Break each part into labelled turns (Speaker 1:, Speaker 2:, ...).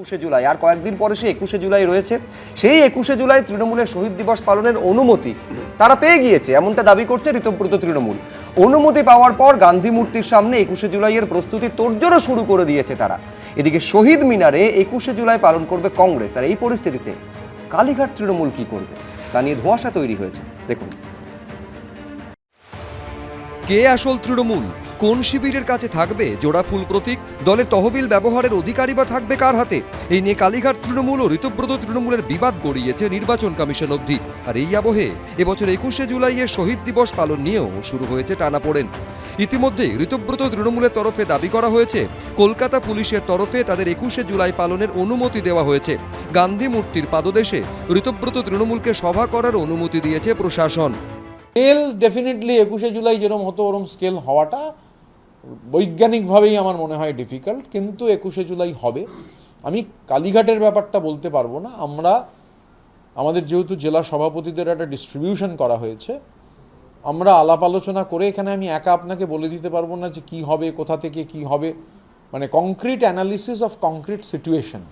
Speaker 1: 21শে জুলাই আর কয়েকদিন পরে সেই 21শে জুলাই রয়েছে। সেই 21শে জুলাই তৃণমূলের শহীদ দিবস পালনের অনুমতি তারা পেয়ে গিয়েছে, এমনটা দাবি করছে ঋতব্রত তৃণমূল। অনুমতি পাওয়ার পর গান্ধী মূর্তির সামনে 21শে জুলাইয়ের প্রস্তুতি তোড়জোড় শুরু করে দিয়েছে তারা। এদিকে শহীদ মিনারে 21শে জুলাই পালন করবে কংগ্রেস, আর এই পরিস্থিতিতে কালীঘাট তৃণমূল কি করবে তা নিয়ে ধোঁয়াশা তৈরি হয়েছে। দেখুন,
Speaker 2: কে আসল তৃণমূল, কোন শিবিরের কাছে থাকবে জোড়া ফুল প্রতীক, দলের তহবিল ব্যবহারের অধিকারী বা থাকবে কার হাতে, এই নিয়ে কালীঘাট তৃণমূল ও ঋতব্রত তৃণমূলের বিবাদ গড়িয়েছে নির্বাচন কমিশন অবধি। আর এই আবহে এবছর 21শে জুলাইয়ের শহীদ দিবস পালন নিয়েও শুরু হয়েছে টানাপোড়েন। ইতিমধ্যে ঋতব্রত তৃণমূলের তরফে দাবি করা হয়েছে কলকাতা পুলিশের তরফে তাদের 21শে জুলাই পালনের অনুমতি দেওয়া হয়েছে। গান্ধী মূর্তির পাদদেশে ঋতব্রত তৃণমূলকে সভা করার অনুমতি দিয়েছে প্রশাসন।
Speaker 3: স্কেল ডেফিনেটলি 21শে জুলাই যেরকম হতো ওরম স্কেল হওয়াটা বৈজ্ঞানিকভাবেই আমার মনে হয় ডিফিকাল্ট, কিন্তু 21শে জুলাই হবে। আমি কালীঘাটের ব্যাপারটা বলতে পারবো না। আমাদের যেহেতু জেলা সভাপতিদের একটা ডিস্ট্রিবিউশন করা হয়েছে, আমরা আলাপ আলোচনা করে এখানে আমি একা আপনাকে বলে দিতে পারবো না যে কি হবে, কোথা থেকে কি হবে, মানে concrete analysis of concrete situation.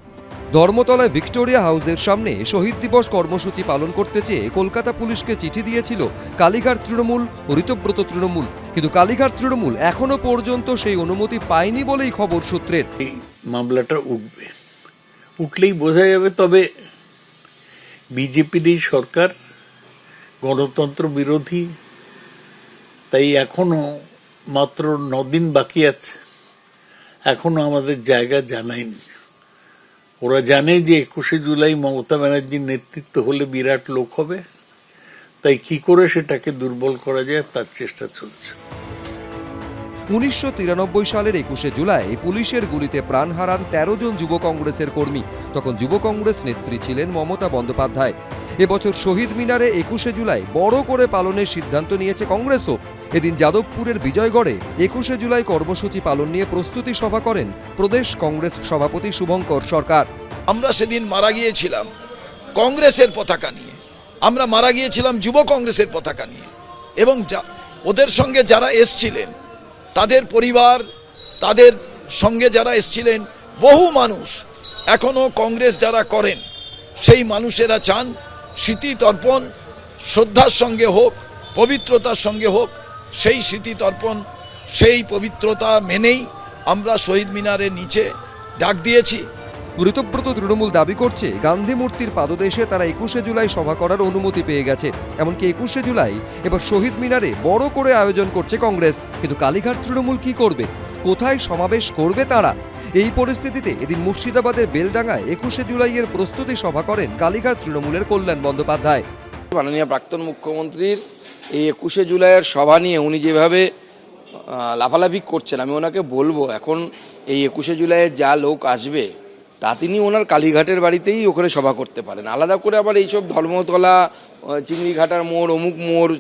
Speaker 2: ধর্মতলায় ভিক্টোরিয়া হাউসের সামনে শহীদ দিবস কর্মসূচি পালন করতে চেয়ে কলকাতা পুলিশকে চিঠি দিয়েছিল কালীঘাট তৃণমূল ও ঋতব্রত তৃণমূল, কিন্তু কালীঘাট তৃণমূল এখনো পর্যন্ত সেই অনুমতি পায়নি বলেই খবর সূত্রের।
Speaker 4: এই মামলাটা উঠলেই বোঝা যাবে। তবে বিজেপির এই সরকার গণতন্ত্র বিরোধী, তাই এখনো মাত্র 9 দিন বাকি আছে, এখনো আমাদের জায়গা জানায়নি। ওরা জানে যে 21শে জুলাই মমতা ব্যানার্জির নেতৃত্ব হলে বিরাট লোক হবে, তাই কি করে সেটাকে দুর্বল করা যায় তার চেষ্টা চলছে।
Speaker 2: 1993 সালের 21শে জুলাই পুলিশের গুলিতে প্রাণ হারান 13 জন যুব কংগ্রেসের কর্মী। তখন যুব কংগ্রেস নেত্রী ছিলেন মমতা বন্দ্যোপাধ্যায়। এবছর শহীদ মিনারে 21শে জুলাই বড় করে পালনের সিদ্ধান্ত নিয়েছে কংগ্রেসও। এদিন যাদবপুরের বিজয়গড়ে 21শে জুলাই কর্মসূচি পালন নিয়ে প্রস্তুতি সভা করেন প্রদেশ কংগ্রেস সভাপতি শুভঙ্কর সরকার।
Speaker 5: আমরা সেদিন মারা গিয়েছিলাম কংগ্রেসের পতাকা নিয়ে, আমরা মারা গিয়েছিলাম যুব কংগ্রেসের পতাকা নিয়ে, এবং ওদের সঙ্গে যারা এসছিলেন তাদের পরিবার, তাদের সঙ্গে যারা এসছিলেন বহু মানুষ এখনো কংগ্রেস যারা করেন সেই মানুষেরা চান স্মৃতি তর্পণ শ্রদ্ধার সঙ্গে হোক, পবিত্রতার সঙ্গে হোক। সেই স্মৃতি তর্পণ, সেই পবিত্রতা মেনেই আমরা শহীদ মিনারের নিচে ডাক দিয়েছি।
Speaker 2: ঋতব্রত তৃণমূল দাবি করছে গান্ধী মূর্তির পাদদেশে তারা 21শে জুলাই সভা করার অনুমতি পেয়ে গেছে। এমনকি 21শে জুলাই এবার শহীদ মিনারে বড় করে আয়োজন করছে কংগ্রেস, কিন্তু কালীঘাট তৃণমূল কি করবে, কোথায় সমাবেশ করবে তারা? এই পরিস্থিতিতে এদিন মুর্শিদাবাদের বেলডাঙ্গায় 21শে জুলাইয়ের প্রস্তুতি সভা করেন কালীঘাট তৃণমূলের কল্যাণ বন্দ্যোপাধ্যায়।
Speaker 6: মাননীয় প্রাক্তন মুখ্যমন্ত্রীর এই 21শে জুলাইয়ের সভা নিয়ে উনি যেভাবে লাফালাফি করছেন, আমি ওনাকে বলবো এখন এই 21শে জুলাইয়ের যা লোক আসবে তা তিনি ওনার কালীঘাটের বাড়িতেই ওখানে সভা করতে পারেন। আলাদা করে আবার এইসব ধর্মতলা, চিংড়িঘাটার মোড়, অমুক মোড়,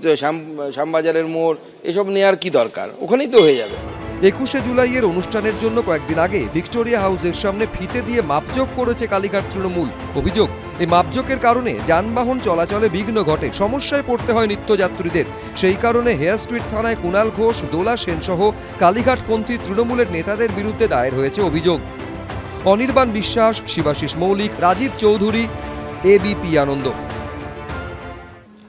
Speaker 6: শ্যামবাজারের মোড় এসব নেওয়ার কি দরকার, ওখানেই তো হয়ে যাবে।
Speaker 2: 21শে জুলাইয়ের অনুষ্ঠানের জন্য কয়েকদিন আগে ভিক্টোরিয়া হাউসের সামনে ফিতে দিয়ে মাপজোক করেছে কালীঘাট তৃণমূল। অভিযোগ, এই মাপজোকের কারণে যানবাহন চলাচলে বিঘ্ন ঘটে, সমস্যায় পড়তে হয় নিত্যযাত্রীদের। সেই কারণে হেয়ার স্ট্রিট থানায় কুণাল ঘোষ, দোলা সেন সহ কালীঘাটপন্থী তৃণমূলের নেতাদের বিরুদ্ধে দায়ের হয়েছে অভিযোগ। অনির্বাণ বিশ্বাস, শিবাশিস মৌলিক, রাজীব চৌধুরী, এবিপি আনন্দ।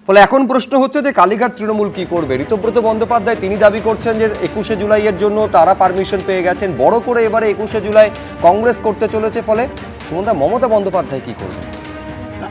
Speaker 1: ফলে এখন প্রশ্ন হচ্ছে যে কালীঘাট তৃণমূল কি করবে। ঋতব্রত বন্দ্যোপাধ্যায় তিনি দাবি করছেন যে 21শে জুলাইয়ের জন্য তারা পারমিশন পেয়ে গেছেন, বড় করে এবারে 21শে জুলাই কংগ্রেস করতে চলেছে। ফলে সুমনদা, মমতা বন্দ্যোপাধ্যায় কি করবে?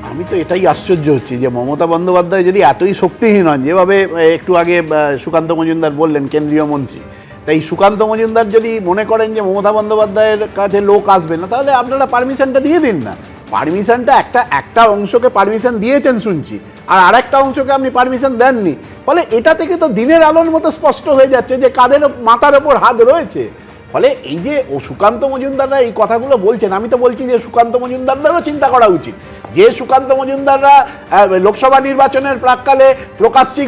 Speaker 7: আমি তো এটাই আশ্চর্য হচ্ছি যে মমতা বন্দ্যোপাধ্যায় যদি এতই শক্তিহীন হন, যেভাবে একটু আগে সুকান্ত মজুমদার বললেন কেন্দ্রীয় মন্ত্রী, তাই সুকান্ত মজুমদার যদি মনে করেন যে মমতা বন্দ্যোপাধ্যায়ের কাছে লোক আসবে না, তাহলে আপনারা পারমিশনটা দিয়ে দিন না। পারমিশনটা একটা অংশকে পারমিশন দিয়েছেন শুনছি, আর একটা অংশকে আপনি পারমিশন দেননি। ফলে এটা থেকে তো দিনের আলোর মতো স্পষ্ট হয়ে যাচ্ছে যে কাদের মাথার ওপর হাত রয়েছে। ফলে এই যে সুকান্ত মজুমদাররা এই কথাগুলো বলছেন, আমি তো বলছি যে সুকান্ত মজুমদারদেরও চিন্তা করা উচিত। যে সুকান্ত মজুমদাররা লোকসভা নির্বাচনের প্রাক্কালে প্রকাশ্যিক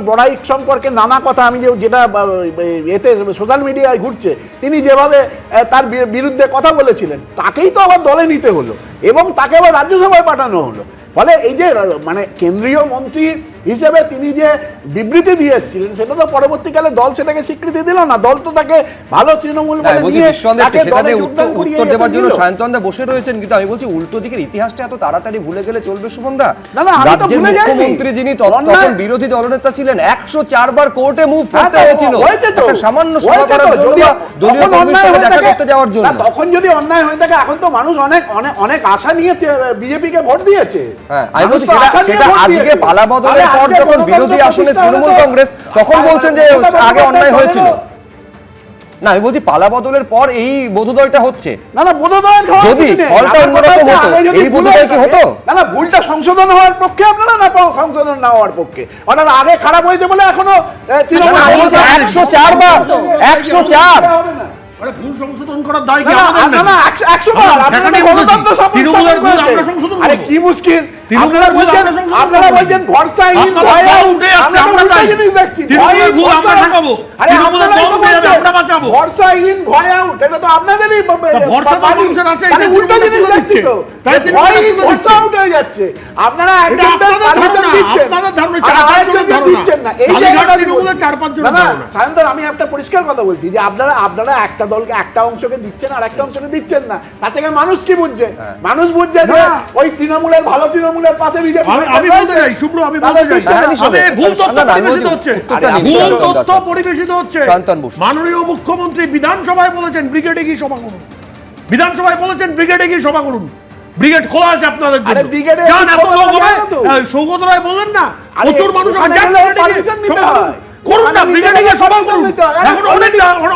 Speaker 7: বড়াইক সম্পর্কে নানা কথা, আমি যেটা এতে সোশ্যাল মিডিয়ায় ঘুরছে, তিনি যেভাবে তার বিরুদ্ধে কথা বলেছিলেন, তাকেই তো আবার দলে নিতে হলো এবং তাকে আবার রাজ্যসভায় পাঠানো হলো। ফলে এই যে মানে কেন্দ্রীয় মন্ত্রী হিসেবে তিনি যে বিবৃতি দিয়ে এসেছিলেন, সেটা তো পরবর্তীকালে দল সেটাকে স্বীকৃতি দিল না। দল তো তাকে ভালো তৃণমূল
Speaker 1: না, আমি
Speaker 7: বলে
Speaker 1: বলছি
Speaker 7: নিয়ে
Speaker 1: নিঃসন্দেহে
Speaker 7: তাকে
Speaker 1: সেখানে
Speaker 7: দলে যোগদান করিয়ে
Speaker 1: উত্তর দেওয়ার জন্য
Speaker 7: দিল।
Speaker 1: সায়ন্তনদা বসে রয়েছেন, কিন্তু আমি বলছি উল্টো দিকের ইতিহাসটা এত তাড়াতাড়ি ভুলে গেলে চলবে সুমনদা?
Speaker 7: না, না, আমি তো
Speaker 1: রাজ্যের
Speaker 7: ভুলে যাইনি।
Speaker 1: মুখ্যমন্ত্রী যিনি তখন
Speaker 7: অন্যায়-
Speaker 1: বিরোধী দলনেতা ছিলেন, 104 বার কোর্টে মুভ করতে
Speaker 7: হ্যাঁ,
Speaker 1: হয়েছিল
Speaker 7: হয়েছে তো,
Speaker 1: একটা সামান্য সভা
Speaker 7: হয়েছে
Speaker 1: করার
Speaker 7: তো,
Speaker 1: জন্য
Speaker 7: যদি
Speaker 1: বা দলীয়
Speaker 7: তখন
Speaker 1: কর্মীর
Speaker 7: অন্যায়
Speaker 1: সঙ্গে
Speaker 7: হয়ে
Speaker 1: দেখা
Speaker 7: থাকে-
Speaker 1: করতে যাওয়ার জন্য।
Speaker 7: না, তখন যদি অন্যায় হয়ে থাকে, এখন তো মানুষ অনেক অনেক অনেক আশা নিয়ে বিজেপিকে ভোট দিয়েছে।
Speaker 1: হ্যাঁ, আমি
Speaker 7: মানুষ
Speaker 1: বলছি
Speaker 7: তো
Speaker 1: সেটা
Speaker 7: আশা নিয়ে
Speaker 1: সেটা
Speaker 7: ভোট
Speaker 1: আজকে
Speaker 7: দিয়েছে।
Speaker 1: পালা বদলের
Speaker 7: আরে
Speaker 1: পর
Speaker 7: আজকে
Speaker 1: যখন
Speaker 7: গণতন্ত্র
Speaker 1: বিরোধী আসনে
Speaker 7: প্রতিষ্ঠা
Speaker 1: তৃণমূল
Speaker 7: হলো,
Speaker 1: কংগ্রেস, তখন বলছেন যে
Speaker 7: মমতা
Speaker 1: আগে অন্যায়
Speaker 7: বন্দ্যোপাধ্যায়
Speaker 1: হয়েছিল।
Speaker 7: হলো।
Speaker 1: না, আমি বলছি পালা বদলের পর এই বোধোদয়টা হচ্ছে।
Speaker 7: না, না, বোধোদয়ের ঘর
Speaker 1: যদি
Speaker 7: কিছু নেই।
Speaker 1: ফলটা
Speaker 7: আমার কথা
Speaker 1: অন্যরকম
Speaker 7: হচ্ছে,
Speaker 1: হতো,
Speaker 7: আগে যদি
Speaker 1: এই
Speaker 7: ভুল
Speaker 1: বোধোদয় কি
Speaker 7: হয়ে
Speaker 1: হতো?
Speaker 7: থাকে, না, না, ভুলটা সংশোধন হওয়ার পক্ষে আপনারা, না সংশোধন না হওয়ার পক্ষে? অর্থাৎ আগে খারাপ হয়েছে বলে এখনো তৃণমূল
Speaker 1: না, আমি বলছি 104 বার, 104
Speaker 7: হবে না।
Speaker 8: আরে ভুল সংশোধন করার দায় কি
Speaker 7: না,
Speaker 8: আমাদের
Speaker 7: না, না,
Speaker 8: নাকি?
Speaker 7: 100 বার,
Speaker 8: আমরা
Speaker 7: আপনারা
Speaker 8: সেখানে
Speaker 7: গণতন্ত্র
Speaker 8: বলেছি,
Speaker 7: সামনে
Speaker 8: তৃণমূলের ভুল
Speaker 7: স্থাপন
Speaker 8: আমরা
Speaker 7: করেছেন।
Speaker 8: সংশোধন
Speaker 7: আরে
Speaker 8: করবো।
Speaker 7: কি মুশকিল,
Speaker 8: তৃণমূলের
Speaker 7: আপনারা
Speaker 8: ভুল
Speaker 7: বলছেন,
Speaker 8: আমরা সংশোধন
Speaker 7: আপনারা
Speaker 8: করবো।
Speaker 7: বলছেন ভরসা ইন
Speaker 8: আপনারা
Speaker 7: ভয়া,
Speaker 8: ভুল উঠে যাচ্ছে,
Speaker 7: আমরা
Speaker 8: আমরা
Speaker 7: উল্টা
Speaker 8: তাই।
Speaker 7: জিনিস দেখছি।
Speaker 8: তৃণমূলের
Speaker 7: ভয়,
Speaker 8: ভুল
Speaker 7: ভরসা
Speaker 8: আমরা
Speaker 7: না।
Speaker 8: ঠেকাবো।
Speaker 7: আরে
Speaker 8: তৃণমূলের
Speaker 7: আপনারাই
Speaker 8: দল
Speaker 7: তো
Speaker 8: উঠে যাবে,
Speaker 7: বলছেন,
Speaker 8: আমরা বাঁচাবো।
Speaker 7: ভরসা ইন ভয় আউট, এটা তো আপনাদেরই
Speaker 8: ভরসা তো
Speaker 7: বাণী।
Speaker 8: মানুষের আছে,
Speaker 7: তাহলে
Speaker 8: এটা
Speaker 7: উল্টো
Speaker 8: তৃণমূল
Speaker 7: জিনিস
Speaker 8: তুলে
Speaker 7: দেখছি তো,
Speaker 8: দিচ্ছে। তাই তৃণমূল
Speaker 7: ভয় ইন
Speaker 8: তুলে
Speaker 7: ভরসা
Speaker 8: দিচ্ছে।
Speaker 7: আউট হয়ে যাচ্ছে। আপনারা
Speaker 8: এটা
Speaker 7: একজনদের
Speaker 8: আপনাদের
Speaker 7: পারমিশন
Speaker 8: ধারণা,
Speaker 7: দিচ্ছেন,
Speaker 8: আপনাদের ধারণা,
Speaker 7: আর
Speaker 8: 4-5
Speaker 7: আরেকজনকে
Speaker 8: জনের
Speaker 7: দিচ্ছেন না। এই
Speaker 8: ধারণা।
Speaker 7: জায়গাটা
Speaker 8: কালীঘাট তৃণমূলের 4-5 জনের
Speaker 7: না, না,
Speaker 8: ধারণা।
Speaker 7: সায়ন্তন, আমি একটা পরিষ্কার কথা বলছি যে আপনারা একটা দলকে একটা অংশকে দিচ্ছেন আর একটা অংশকে দিচ্ছেন না। তার থেকে মানুষ কি বুঝছে? মানুষ বুঝছে যে
Speaker 8: না।
Speaker 7: ওই তৃণমূলের ভালো তৃণমূলের পাশে বিজেপি
Speaker 8: আমি বলতে চাই, শুভ্র, আমি বলতে চাই,
Speaker 1: হ্যাঁ, নিশ্চয়ই।
Speaker 8: ভুল তথ্য
Speaker 1: না, না, আমি
Speaker 8: পরিবেশিত
Speaker 1: বলছি,
Speaker 8: হচ্ছে।
Speaker 1: উত্তরটা
Speaker 8: আরে,
Speaker 1: নিচ্ছি,
Speaker 8: ভুল
Speaker 1: শান্তন
Speaker 8: তথ্য
Speaker 1: দত্ত।
Speaker 8: পরিবেশিত হচ্ছে।
Speaker 1: শান্তন বসু।
Speaker 8: মাননীয় মুখ্যমন্ত্রী বিধানসভায় বলেছেন ব্রিগেডে গিয়ে সভা করুন। বিধানসভায় বলেছেন ব্রিগেডে গিয়ে সভা করুন। ব্রিগেড খোলা আছে আপনাদের জন্য।
Speaker 7: আরে, ব্রিগেডে
Speaker 8: যান, এত
Speaker 7: সভা
Speaker 8: লোক
Speaker 7: করা
Speaker 8: হবে।
Speaker 7: যায় না তো।
Speaker 8: সৌগত রায় বললেন না,
Speaker 7: আরে,
Speaker 8: প্রচুর মানুষ হবে,
Speaker 7: ওখানে
Speaker 8: যান,
Speaker 7: গেলে
Speaker 8: ব্রিগেডে গিয়ে
Speaker 7: permission নিতে
Speaker 8: সভা করুন।
Speaker 7: হয়।
Speaker 8: করুন না,
Speaker 7: ওখানে
Speaker 8: ব্রিগেডে
Speaker 7: নিতে
Speaker 8: গিয়ে
Speaker 7: গেলে
Speaker 8: সভা
Speaker 7: permission
Speaker 8: করুন।
Speaker 7: নিতে হয়।
Speaker 8: এখন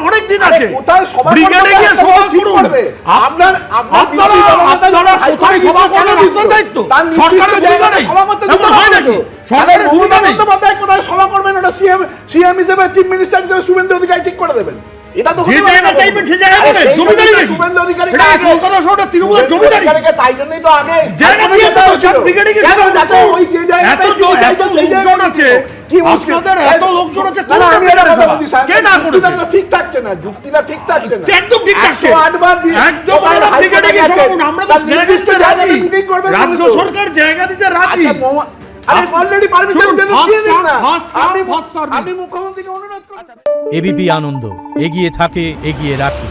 Speaker 8: অনেক দিন
Speaker 7: আরে,
Speaker 8: আছে।
Speaker 7: কোথায় সভা করতে
Speaker 8: ব্রিগেডে
Speaker 7: হবে,
Speaker 8: গিয়ে
Speaker 7: একটা
Speaker 8: সভা
Speaker 7: দল ঠিক
Speaker 8: করুন।
Speaker 7: করবে। আপনারা
Speaker 8: আপনারা কোথায় সভা করেন আপনার দায়িত্ব। সরকারের ভূমিকা নেই।
Speaker 7: সভা করতে
Speaker 8: এমন হয় নাকি? সরকারের ভূমিকা নেই।
Speaker 7: কোথায় সভা করবেন, ওটা সিএম হিসেবে, চিফ মিনিস্টার হিসেবে শুভেন্দু অধিকারী ঠিক করে দেবেন। এটা তো
Speaker 8: যে জায়গা চাইবেন সে জায়গায়
Speaker 7: আরে,
Speaker 8: দেবেন।
Speaker 7: সেই
Speaker 8: জমিদারি
Speaker 7: জন্যই তো
Speaker 8: নাকি?
Speaker 7: শুভেন্দু অধিকারীকে
Speaker 8: এটা
Speaker 7: আগে-
Speaker 8: কলকাতা শহরটা তৃণমূলের
Speaker 7: শুভেন্দু
Speaker 8: জমিদারি।
Speaker 7: অধিকারীকে তাই জন্যই তো আগে
Speaker 8: জায়গা দিয়েছে তো, যান, ব্রিগেডে গিয়ে
Speaker 7: কেন?
Speaker 8: সভা
Speaker 7: যাতে
Speaker 8: করুন।
Speaker 7: ওই যে জায়গাটায়
Speaker 8: এত
Speaker 7: তিনি চাইছেন, সেই
Speaker 8: লোকজন
Speaker 7: জায়গায়
Speaker 8: আছে।
Speaker 7: কি মুশকিল?
Speaker 8: আপনাদের এত লোকজন আছে,
Speaker 7: না, না, আমি একটা কথা
Speaker 8: সভা।
Speaker 7: বলছি, সায়ন্তন,
Speaker 8: কে না
Speaker 7: যুক্তিটা
Speaker 8: করেছে?
Speaker 7: তো ঠিক থাকছে না, যুক্তিটা ঠিক থাকছে না।
Speaker 8: একদম ঠিক থাকছে।
Speaker 7: 108 বার
Speaker 8: একদম
Speaker 7: কোথায়
Speaker 8: আমরা
Speaker 7: হাইকোর্টে
Speaker 8: ব্রিগেডে গিয়ে
Speaker 7: গেছেন,
Speaker 8: সভা করুন। আমরা তো
Speaker 7: তার
Speaker 8: জায়গা
Speaker 7: নির্দিষ্ট
Speaker 8: দিতে
Speaker 7: জায়গাতে
Speaker 8: রাজি।
Speaker 7: মিটিং করবেন
Speaker 8: রাজ্য
Speaker 7: বলে তো।
Speaker 8: সরকার জায়গা দিতে রাজি।
Speaker 7: আচ্ছা, আরে অলরেডি পারমিশন
Speaker 8: শুনুন,
Speaker 7: দিয়ে দিন না।
Speaker 8: first come,
Speaker 7: আপনি
Speaker 8: first serve.
Speaker 7: আপনি মুখ্যমন্ত্রীকে অনুরোধ করুন।
Speaker 9: এবিপি আনন্দ, এগিয়ে থাকে, এগিয়ে রাখে।